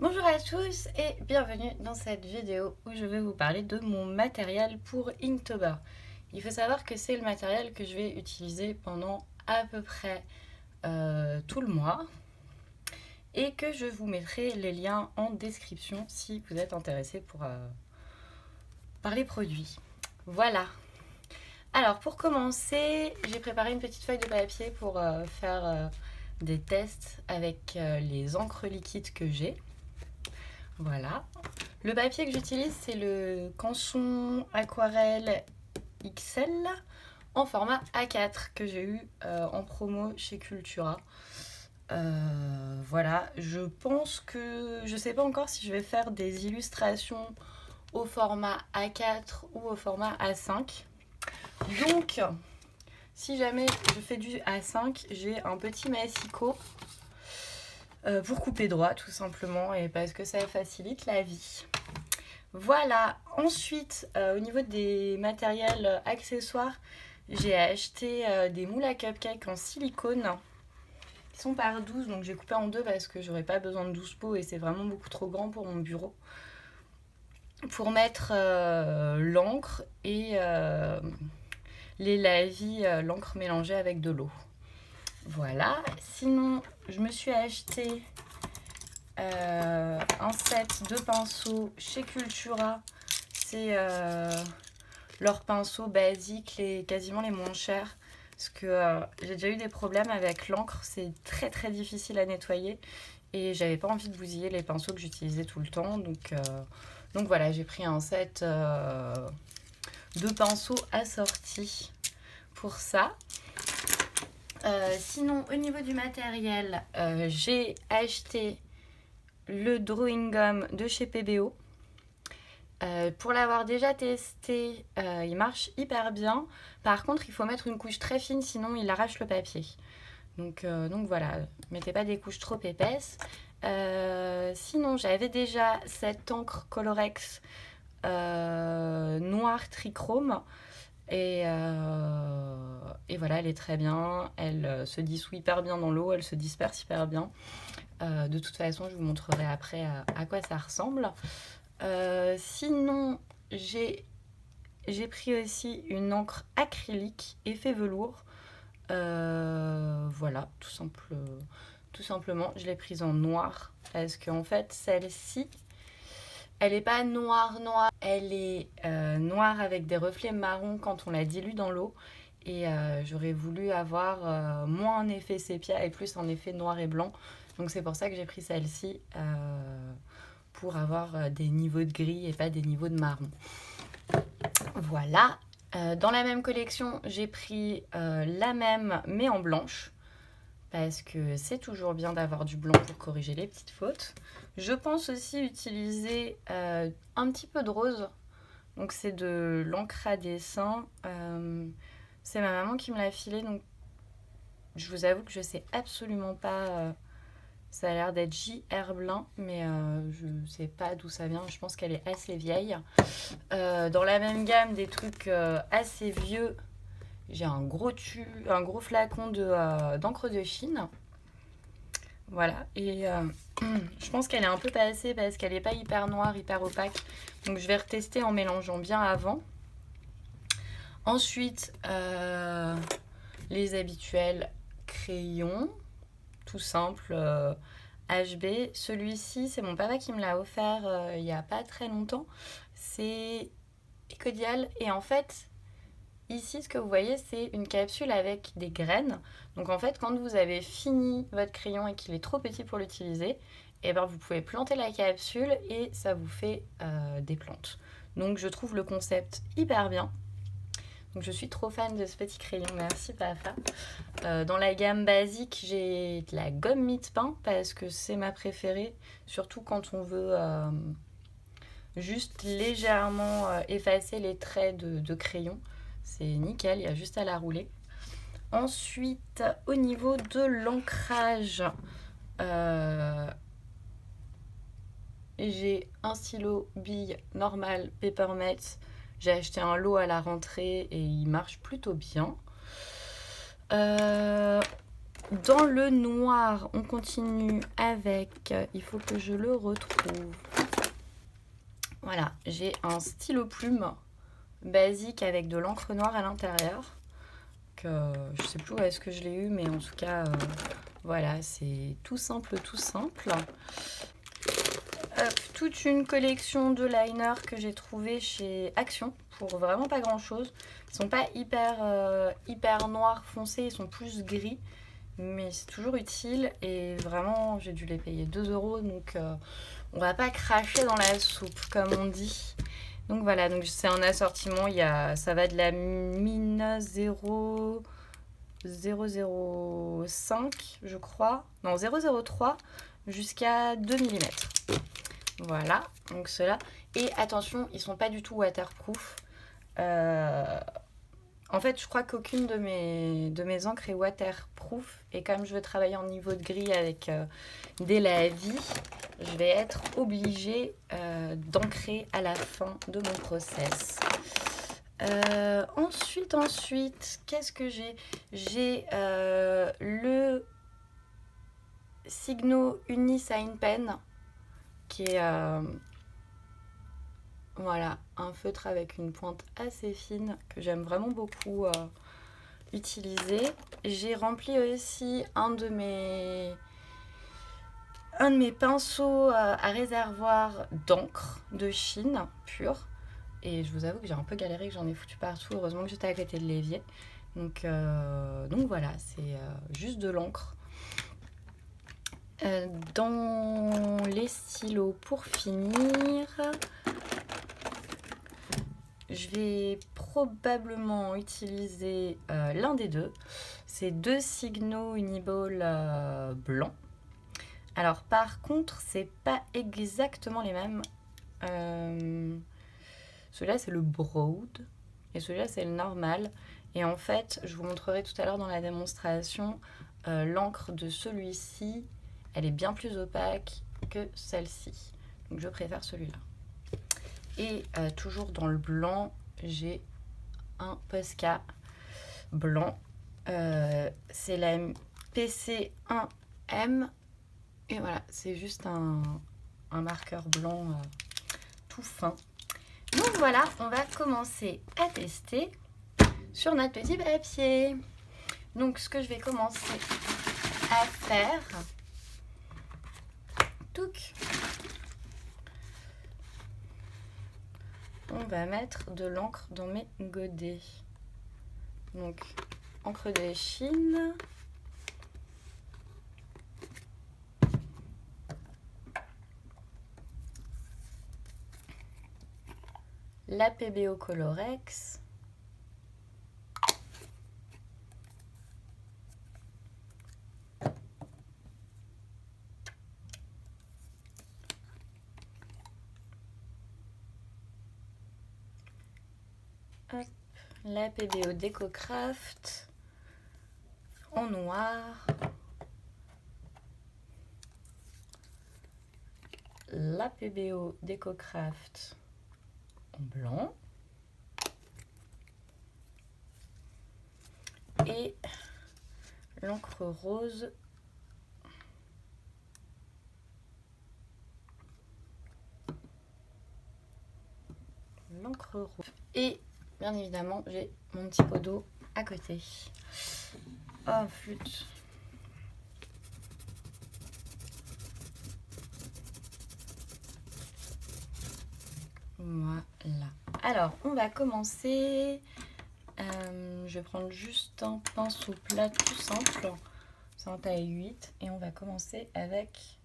Bonjour à tous et bienvenue dans cette vidéo où je vais vous parler de mon matériel pour Inktober. Il faut savoir que c'est le matériel que je vais utiliser pendant à peu près tout le mois et que je vous mettrai les liens en description si vous êtes intéressé par les produits. Voilà. Alors pour commencer, j'ai préparé une petite feuille de papier pour faire des tests avec les encres liquides que j'ai. Voilà. Le papier que j'utilise, c'est le Canson Aquarelle XL en format A4 que j'ai eu en promo chez Cultura. Voilà, je pense que je sais pas encore si je vais faire des illustrations au format A4 ou au format A5. Donc, si jamais je fais du A5, j'ai un petit massicot pour couper droit tout simplement et parce que ça facilite la vie. Voilà, ensuite au niveau des matériels accessoires, j'ai acheté des moules à cupcake en silicone. Ils sont par 12, donc j'ai coupé en deux parce que j'aurais pas besoin de 12 pots et c'est vraiment beaucoup trop grand pour mon bureau. Pour mettre l'encre et les lavis, l'encre mélangée avec de l'eau. Voilà, sinon je me suis acheté un set de pinceaux chez Cultura. C'est leurs pinceaux basiques, quasiment les moins chers. Parce que j'ai déjà eu des problèmes avec l'encre, c'est très très difficile à nettoyer. Et j'avais pas envie de bousiller les pinceaux que j'utilisais tout le temps. Donc voilà, j'ai pris un set de pinceaux assortis pour ça. Sinon, au niveau du matériel, j'ai acheté le drawing gum de chez PBO. Pour l'avoir déjà testé, il marche hyper bien. Par contre, il faut mettre une couche très fine, sinon il arrache le papier. Donc voilà, mettez pas des couches trop épaisses. Sinon, j'avais déjà cette encre Colorex noire trichrome. Et voilà, elle est très bien. Elle se dissout hyper bien dans l'eau, elle se disperse hyper bien. De toute façon, je vous montrerai après à quoi ça ressemble. Sinon, j'ai pris aussi une encre acrylique effet velours. Voilà, tout simplement. Je l'ai prise en noir parce qu'en fait, celle-ci, elle n'est pas noire, elle est noire avec des reflets marron quand on la dilue dans l'eau. Et j'aurais voulu avoir moins un effet sépia et plus un effet noir et blanc. Donc c'est pour ça que j'ai pris celle-ci pour avoir des niveaux de gris et pas des niveaux de marron. Voilà. Dans la même collection, j'ai pris la même mais en blanche. Parce que c'est toujours bien d'avoir du blanc pour corriger les petites fautes. Je pense aussi utiliser un petit peu de rose. Donc c'est de l'encre à dessin. C'est ma maman qui me l'a filé. Donc je vous avoue que je sais absolument pas. Ça a l'air d'être J. Herbelin, mais je sais pas d'où ça vient. Je pense qu'elle est assez vieille. Dans la même gamme, des trucs assez vieux. J'ai un gros flacon d'encre de Chine. Voilà, et je pense qu'elle est un peu passée parce qu'elle n'est pas hyper noire, hyper opaque. Donc je vais retester en mélangeant bien avant. Ensuite, les habituels crayons, tout simple, HB. Celui-ci, c'est mon papa qui me l'a offert il n'y a pas très longtemps. C'est Ecodial et en fait, ici, ce que vous voyez, c'est une capsule avec des graines. Donc en fait, quand vous avez fini votre crayon et qu'il est trop petit pour l'utiliser, eh ben, vous pouvez planter la capsule et ça vous fait des plantes. Donc je trouve le concept hyper bien. Donc je suis trop fan de ce petit crayon, merci papa. Dans la gamme basique, j'ai de la gomme mie-de-pain parce que c'est ma préférée, surtout quand on veut juste légèrement effacer les traits de crayon. C'est nickel, il y a juste à la rouler. Ensuite, au niveau de l'ancrage, j'ai un stylo bille normal Papermate. J'ai acheté un lot à la rentrée et il marche plutôt bien. Dans le noir, on continue avec, il faut que je le retrouve. Voilà, j'ai un stylo plume basique avec de l'encre noire à l'intérieur. Je sais plus où est-ce que je l'ai eu, mais en tout cas, voilà, c'est tout simple, tout simple. Toute une collection de liners que j'ai trouvé chez Action pour vraiment pas grand chose. Ils sont pas hyper noirs foncés, ils sont plus gris, mais c'est toujours utile et vraiment j'ai dû les payer 2 €, donc on va pas cracher dans la soupe comme on dit. Donc voilà, donc c'est un assortiment, ça va de la mine 0,005 je crois, non 0,03 jusqu'à 2 mm. Voilà, donc ceux-là. Et attention, ils sont pas du tout waterproof. En fait, je crois qu'aucune de mes encres est waterproof. Et comme je veux travailler en niveau de gris avec des lavis, je vais être obligée d'ancrer à la fin de mon process. Ensuite, qu'est-ce que j'ai? J'ai le Signo Unisign Pen qui est voilà, un feutre avec une pointe assez fine que j'aime vraiment beaucoup utiliser. J'ai rempli aussi un de mes pinceaux à réservoir d'encre de Chine pure. Et je vous avoue que j'ai un peu galéré, que j'en ai foutu partout. Heureusement que j'étais à côté de l'évier. Donc voilà, c'est juste de l'encre. Dans les stylos, pour finir, je vais probablement utiliser l'un des deux. C'est deux Signo Uniball blancs. Alors par contre, c'est pas exactement les mêmes. Celui-là, c'est le Broad et celui-là, c'est le normal. Et en fait, je vous montrerai tout à l'heure dans la démonstration, l'encre de celui-ci, elle est bien plus opaque que celle-ci. Donc je préfère celui-là. Et toujours dans le blanc, j'ai un Posca blanc. C'est la PC1M. Et voilà, c'est juste un marqueur blanc tout fin. Donc voilà, on va commencer à tester sur notre petit papier. Donc ce que je vais commencer à faire, touc, on va mettre de l'encre dans mes godets. Donc encre de Chine. La PBO Colorex. Hop, la PBO DecoCraft en noir. La PBO DecoCraft en blanc. Et l'encre rose et bien évidemment j'ai mon petit pot d'eau à côté. Oh flûte. Voilà. Alors on va commencer. Je vais prendre juste un pinceau plat tout simple. C'est en taille 8 et on va commencer avec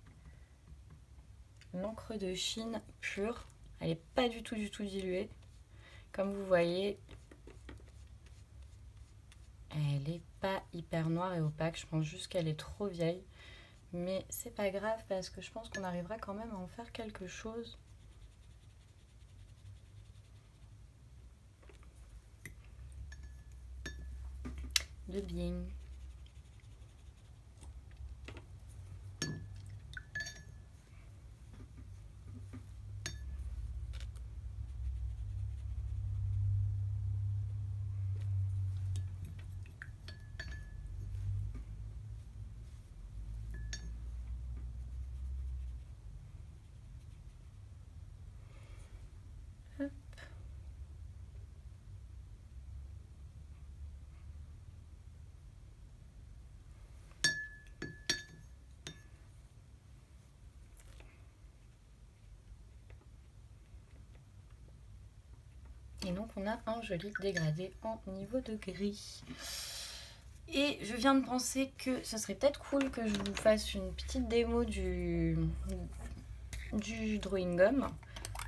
l'encre de Chine pure. Elle n'est pas du tout diluée. Comme vous voyez, elle n'est pas hyper noire et opaque. Je pense juste qu'elle est trop vieille. Mais c'est pas grave parce que je pense qu'on arrivera quand même à en faire quelque chose. De bien. Et donc on a un joli dégradé en niveau de gris. Et je viens de penser que ce serait peut-être cool que je vous fasse une petite démo du drawing gum.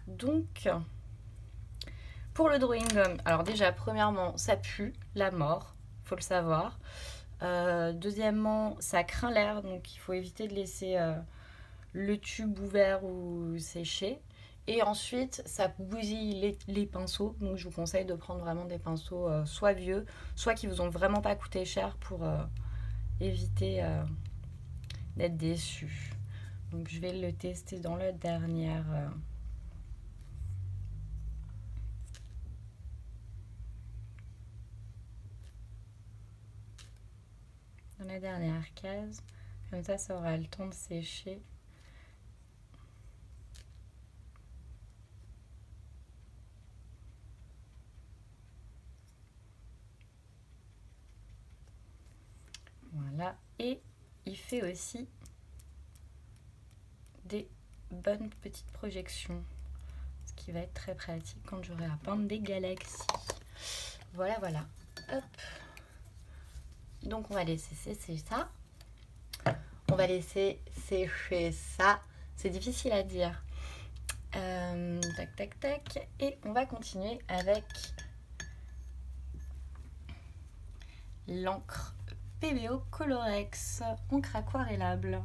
Donc, pour le drawing gum, alors déjà, premièrement, ça pue la mort, faut le savoir. Deuxièmement, ça craint l'air, donc il faut éviter de laisser le tube ouvert ou séché. Et ensuite, ça bousille les pinceaux. Donc, je vous conseille de prendre vraiment des pinceaux soit vieux, soit qui vous ont vraiment pas coûté cher pour éviter d'être déçus. Donc, je vais le tester dans la dernière. Dans la dernière case. Comme ça aura le temps de sécher. Voilà, et il fait aussi des bonnes petites projections, ce qui va être très pratique quand j'aurai à peindre des galaxies. Voilà, voilà. Hop. Donc on va laisser sécher ça. On va laisser sécher ça. C'est difficile à dire. Tac, tac, tac. Et on va continuer avec l'encre PBO Colorex, encre aquarellable.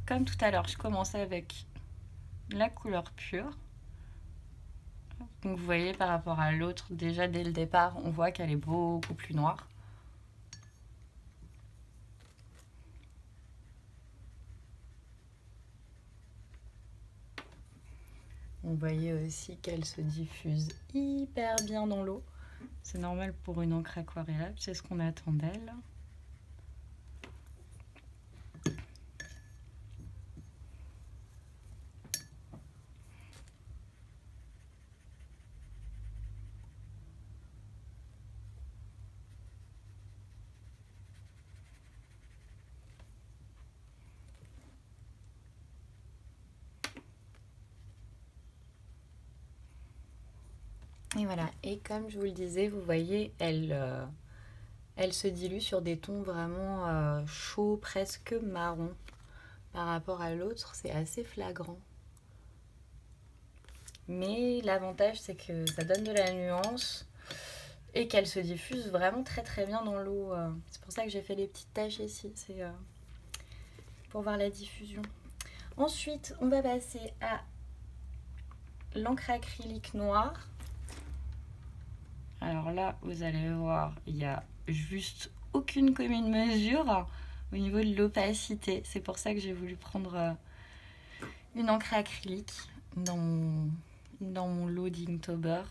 Comme tout à l'heure, je commençais avec la couleur pure. Donc vous voyez par rapport à l'autre, déjà dès le départ, on voit qu'elle est beaucoup plus noire. Vous voyez aussi qu'elle se diffuse hyper bien dans l'eau. C'est normal pour une encre aquarellable, c'est ce qu'on attend d'elle. Et voilà, et comme je vous le disais, vous voyez, elle se dilue sur des tons vraiment chauds, presque marron. Par rapport à l'autre, c'est assez flagrant. Mais l'avantage, c'est que ça donne de la nuance et qu'elle se diffuse vraiment très très bien dans l'eau. C'est pour ça que j'ai fait les petites taches ici, c'est pour voir la diffusion. Ensuite, on va passer à l'encre acrylique noire. Alors là, vous allez voir, il n'y a juste aucune commune mesure au niveau de l'opacité. C'est pour ça que j'ai voulu prendre une encre acrylique dans mon lot d'Inktober.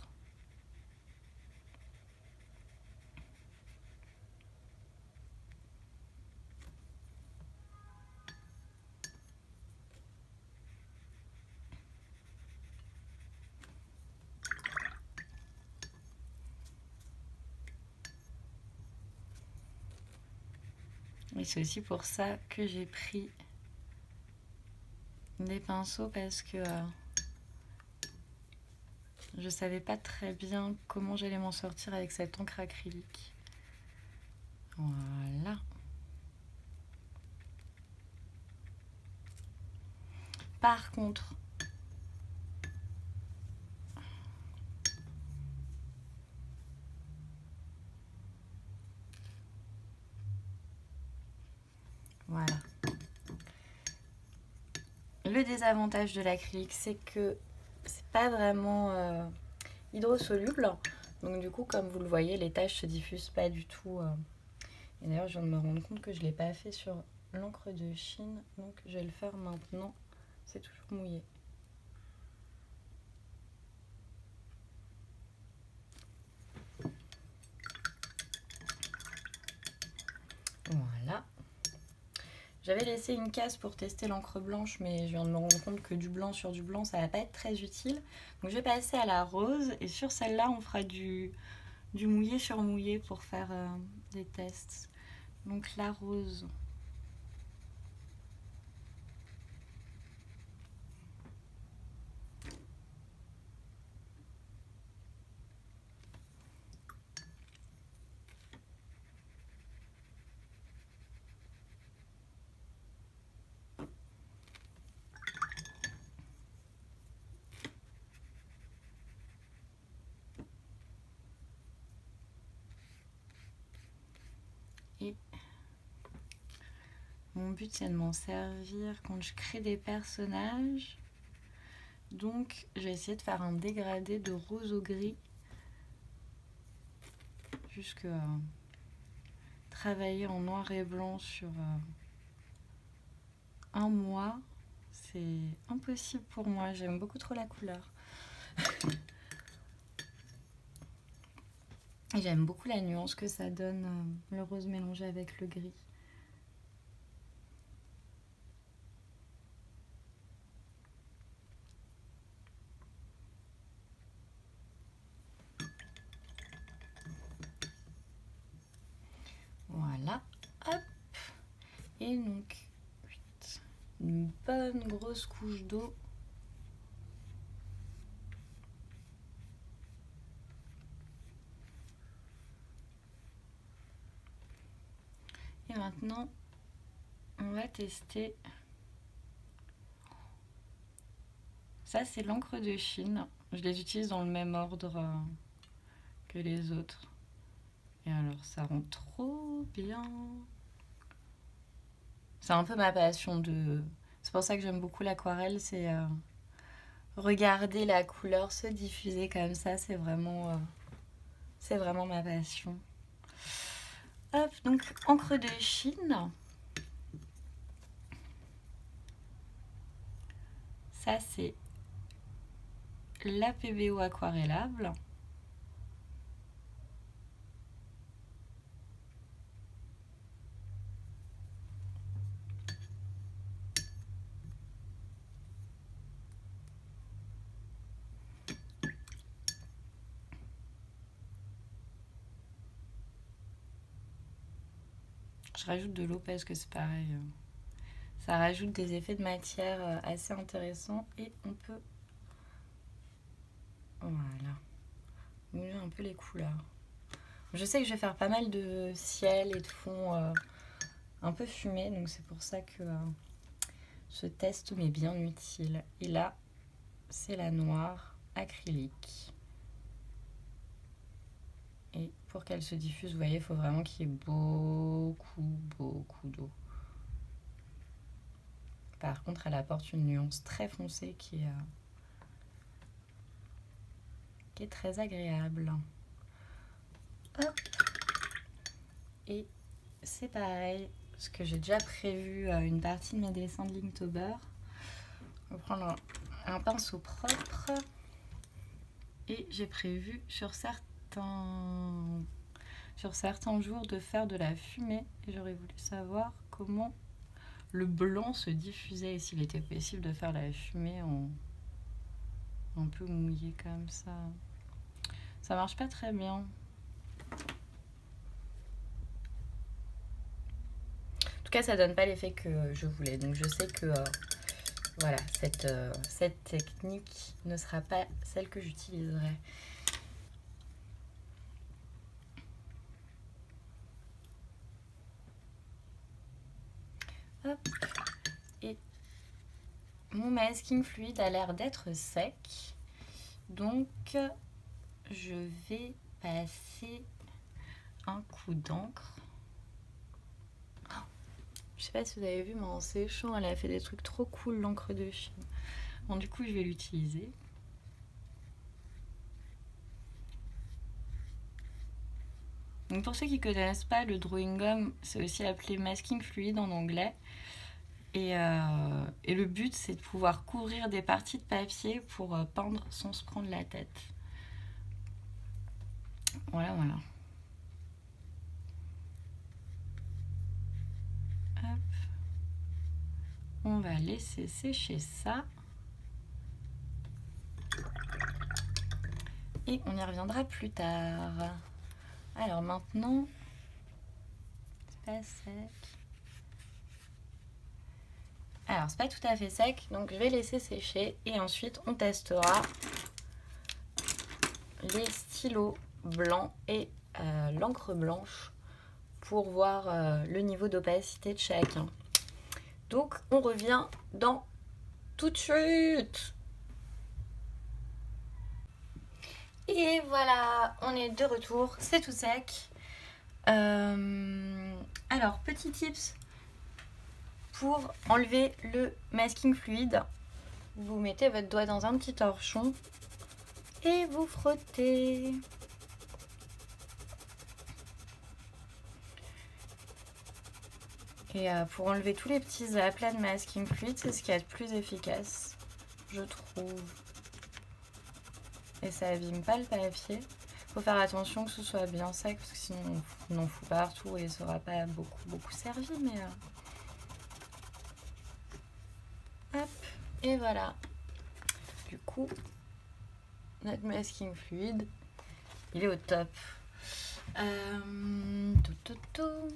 Et c'est aussi pour ça que j'ai pris des pinceaux parce que je savais pas très bien comment j'allais m'en sortir avec cette encre acrylique. Voilà. Par contre, voilà. Le désavantage de l'acrylique, c'est que c'est pas vraiment hydrosoluble. Donc du coup, comme vous le voyez, les taches se diffusent pas du tout. Et d'ailleurs, je viens de me rendre compte que je l'ai pas fait sur l'encre de Chine. Donc je vais le faire maintenant. C'est toujours mouillé. Voilà. J'avais laissé une case pour tester l'encre blanche, mais je viens de me rendre compte que du blanc sur du blanc, ça va pas être très utile. Donc je vais passer à la rose, et sur celle-là, on fera du mouillé sur mouillé pour faire des tests. Donc la rose. Mon but, c'est de m'en servir quand je crée des personnages. Donc, je vais essayer de faire un dégradé de rose au gris. Jusque travailler en noir et blanc sur un mois, c'est impossible pour moi. J'aime beaucoup trop la couleur. Et j'aime beaucoup la nuance que ça donne, le rose mélangé avec le gris. Voilà, hop. Et donc, une bonne grosse couche d'eau. Et maintenant, on va tester. Ça, c'est l'encre de Chine. Je les utilise dans le même ordre que les autres. Et alors, ça rend trop bien. C'est un peu ma passion de... C'est pour ça que j'aime beaucoup l'aquarelle, c'est regarder la couleur se diffuser comme ça, c'est vraiment ma passion. Hop, donc encre de Chine. Ça, c'est la PBO aquarellable. Je rajoute de l'eau parce que c'est pareil. Ça rajoute des effets de matière assez intéressants et on peut... Voilà. Mouiller un peu les couleurs. Je sais que je vais faire pas mal de ciel et de fond un peu fumé, donc c'est pour ça que ce test m'est bien utile. Et là, c'est la noire acrylique. Et pour qu'elle se diffuse, vous voyez, il faut vraiment qu'il y ait beaucoup d'eau. Par contre, elle apporte une nuance très foncée qui est très agréable. Hop. Et c'est pareil, parce que j'ai déjà prévu une partie de mes dessins de Linktober. On va prendre un pinceau propre. Et j'ai prévu sur certains jours de faire de la fumée. Et j'aurais voulu savoir comment le blanc se diffusait et s'il était possible de faire la fumée en un peu mouillé comme ça. Ça marche pas très bien. En tout cas, ça donne pas l'effet que je voulais. Donc je sais que voilà, cette technique ne sera pas celle que j'utiliserai. Hop. Et mon masking fluide a l'air d'être sec. Donc, je vais passer un coup d'encre. Je sais pas si vous avez vu, mais en séchant, elle a fait des trucs trop cool, l'encre de Chine. Bon, du coup, je vais l'utiliser. Donc, pour ceux qui ne connaissent pas, le drawing gum, c'est aussi appelé masking fluide en anglais. Et le but, c'est de pouvoir couvrir des parties de papier pour peindre sans se prendre la tête. Voilà. Hop. On va laisser sécher ça. Et on y reviendra plus tard. Alors maintenant, c'est pas sec. Alors c'est pas tout à fait sec, donc je vais laisser sécher et ensuite on testera les stylos blancs et l'encre blanche pour voir le niveau d'opacité de chacun. Donc on revient dans tout de suite. Et voilà, on est de retour, c'est tout sec. Alors petit tips, pour enlever le masking fluide, vous mettez votre doigt dans un petit torchon et vous frottez. Et pour enlever tous les petits aplats de masking fluide, c'est ce qu'il y a de plus efficace, je trouve. Et ça abîme pas le papier. Faut faire attention que ce soit bien sec parce que sinon on en fout partout et ça aura pas beaucoup servi. Mais hop, et voilà. Du coup, notre masking fluide, il est au top. Tout.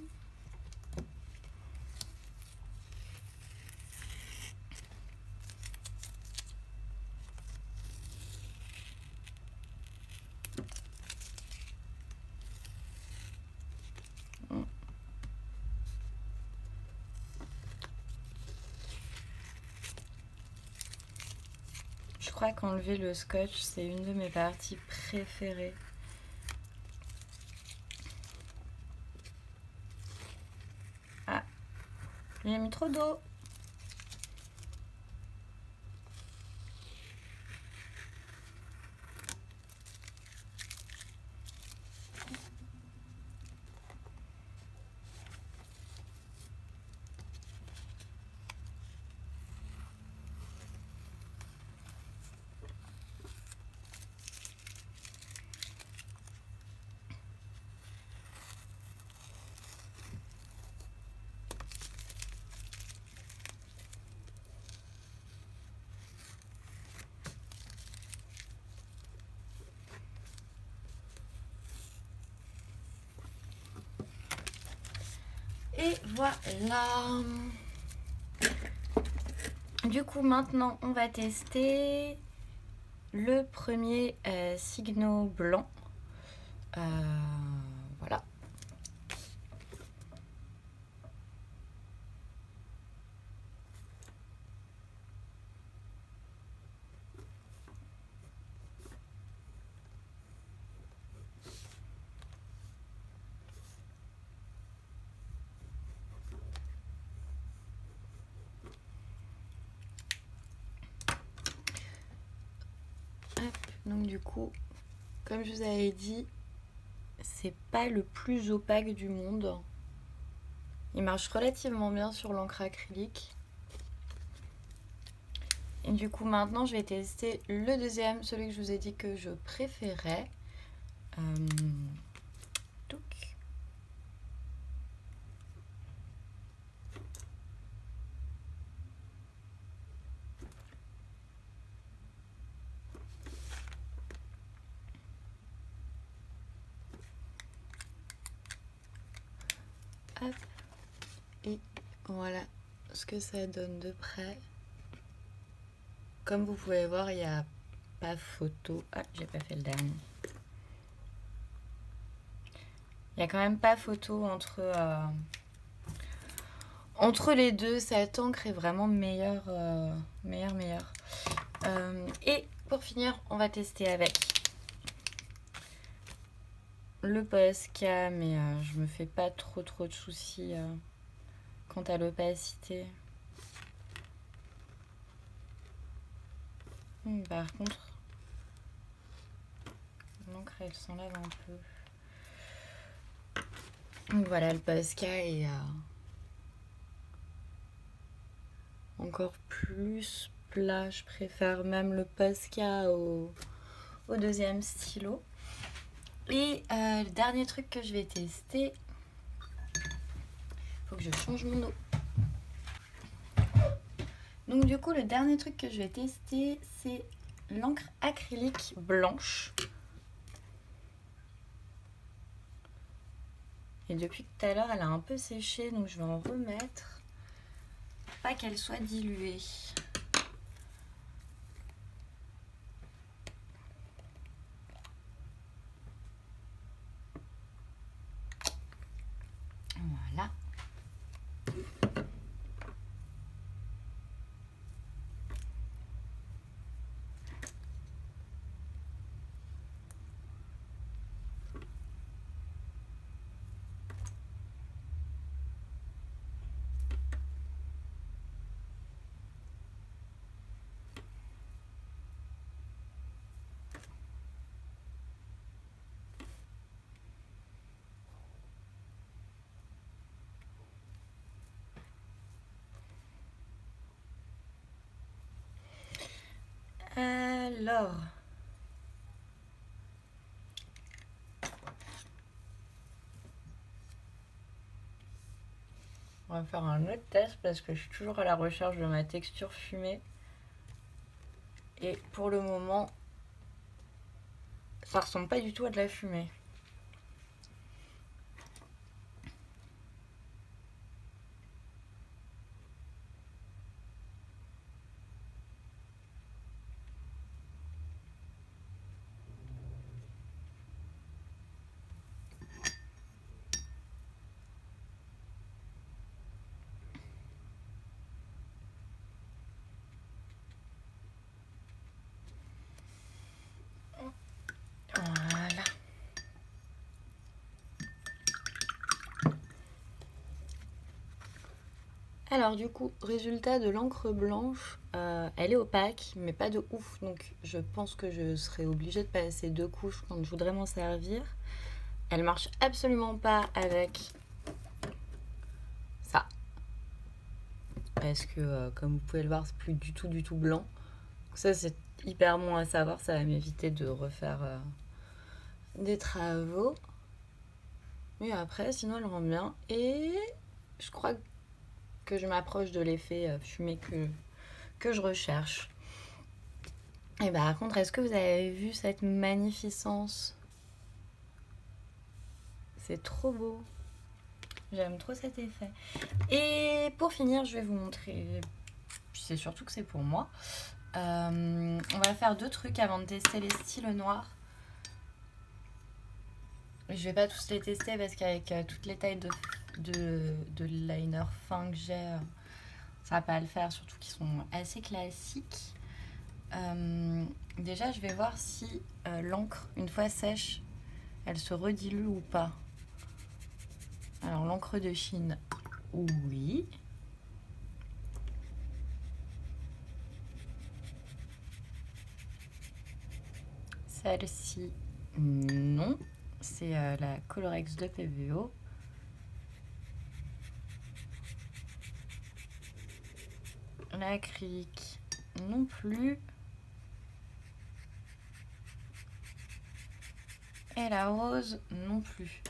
Je crois qu'enlever le scotch, c'est une de mes parties préférées. Ah, il a mis trop d'eau. Et voilà. Du coup, maintenant, on va tester le premier Signo blanc. Voilà. Donc du coup, comme je vous avais dit, c'est pas le plus opaque du monde. Il marche relativement bien sur l'encre acrylique. Et du coup, maintenant, je vais tester le deuxième, celui que je vous ai dit que je préférais. Hop. Et voilà ce que ça donne de près. Comme vous pouvez voir, il n'y a pas photo. Ah, j'ai pas fait le dernier. Il n'y a quand même pas photo entre les deux. Cette encre est vraiment meilleure. Et pour finir, on va tester avec le Posca, mais je me fais pas trop de soucis quant à l'opacité. Par contre, l'encre elle s'enlève un peu. Donc voilà, le Posca est encore plus plat. Je préfère même le Posca au deuxième stylo. Et le dernier truc que je vais tester, faut que je change mon eau. Donc du coup, le dernier truc que je vais tester, c'est l'encre acrylique blanche. Et depuis tout à l'heure, elle a un peu séché, donc je vais en remettre. Pas qu'elle soit diluée. Voilà. Alors, on va faire un autre test parce que je suis toujours à la recherche de ma texture fumée. Et pour le moment, ça ressemble pas du tout à de la fumée. Voilà. Alors du coup, résultat de l'encre blanche, elle est opaque, mais pas de ouf. Donc je pense que je serai obligée de passer 2 couches quand je voudrais m'en servir. Elle marche absolument pas avec ça. Parce que comme vous pouvez le voir, c'est plus du tout blanc. Donc ça c'est hyper bon à savoir, ça va m'éviter de refaire des travaux. Mais après, sinon elle rend bien. Et je crois que je m'approche de l'effet fumé que je recherche. Et par contre, est-ce que vous avez vu cette magnificence? C'est trop beau. J'aime trop cet effet. Et pour finir, je vais vous montrer. C'est surtout que c'est pour moi. On va faire 2 trucs avant de tester les styles noirs. Je vais pas tous les tester parce qu'avec toutes les tailles de liner fin que j'ai, ça va pas le faire, surtout qu'ils sont assez classiques. Déjà, je vais voir si l'encre, une fois sèche, elle se redilue ou pas. Alors, l'encre de Chine, oui. Celle-ci, non. C'est la Colorex de PVO. L'acrylique, non plus. Et la rose, non plus.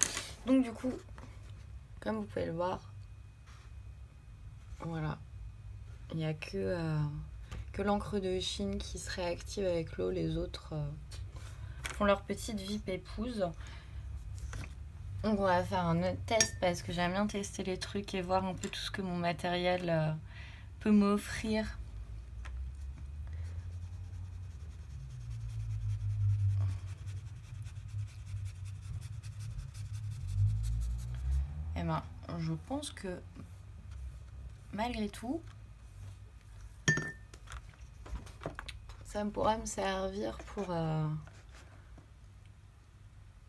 Donc du coup, comme vous pouvez le voir, voilà. Il n'y a que l'encre de Chine qui se réactive avec l'eau. Les autres font leur petite vie pépouse. Donc on va faire un autre test parce que j'aime bien tester les trucs et voir un peu tout ce que mon matériel peut m'offrir. Eh ben, je pense que malgré tout, ça pourra me servir pour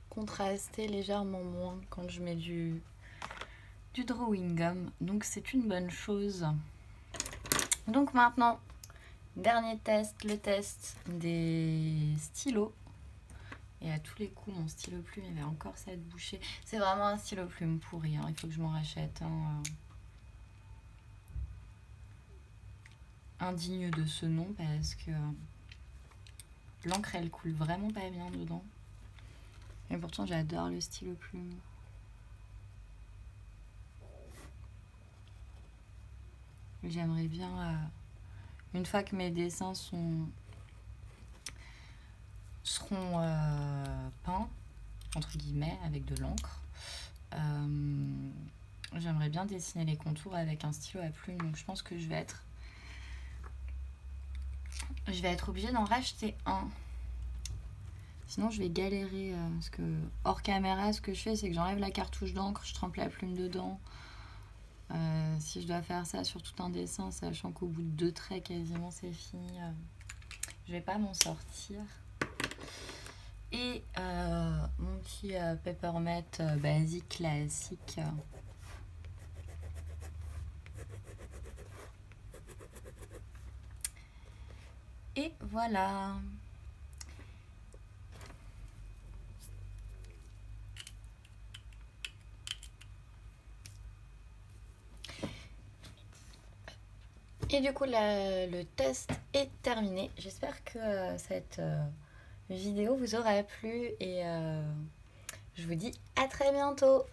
contraster légèrement moins quand je mets du drawing gum. Donc c'est une bonne chose. Donc maintenant, dernier test, le test des stylos. Et à tous les coups, mon stylo plume, il va encore s'être bouché. C'est vraiment un stylo plume pourri, hein. Il faut que je m'en rachète un digne de ce nom parce que l'encre, elle coule vraiment pas bien dedans. Et pourtant, j'adore le stylo plume. J'aimerais bien, une fois que mes dessins seront peints, entre guillemets, avec de l'encre, j'aimerais bien dessiner les contours avec un stylo à plume. Donc je pense que je vais être obligée d'en racheter un. Sinon je vais galérer parce que hors caméra, ce que je fais, c'est que j'enlève la cartouche d'encre, je trempe la plume dedans. Si je dois faire ça sur tout un dessin, sachant qu'au bout de 2 traits quasiment c'est fini, je vais pas m'en sortir. Et mon petit Peppermint basique classique. Et voilà. Et du coup, le test est terminé. J'espère que cette vidéo vous aura plu et je vous dis à très bientôt.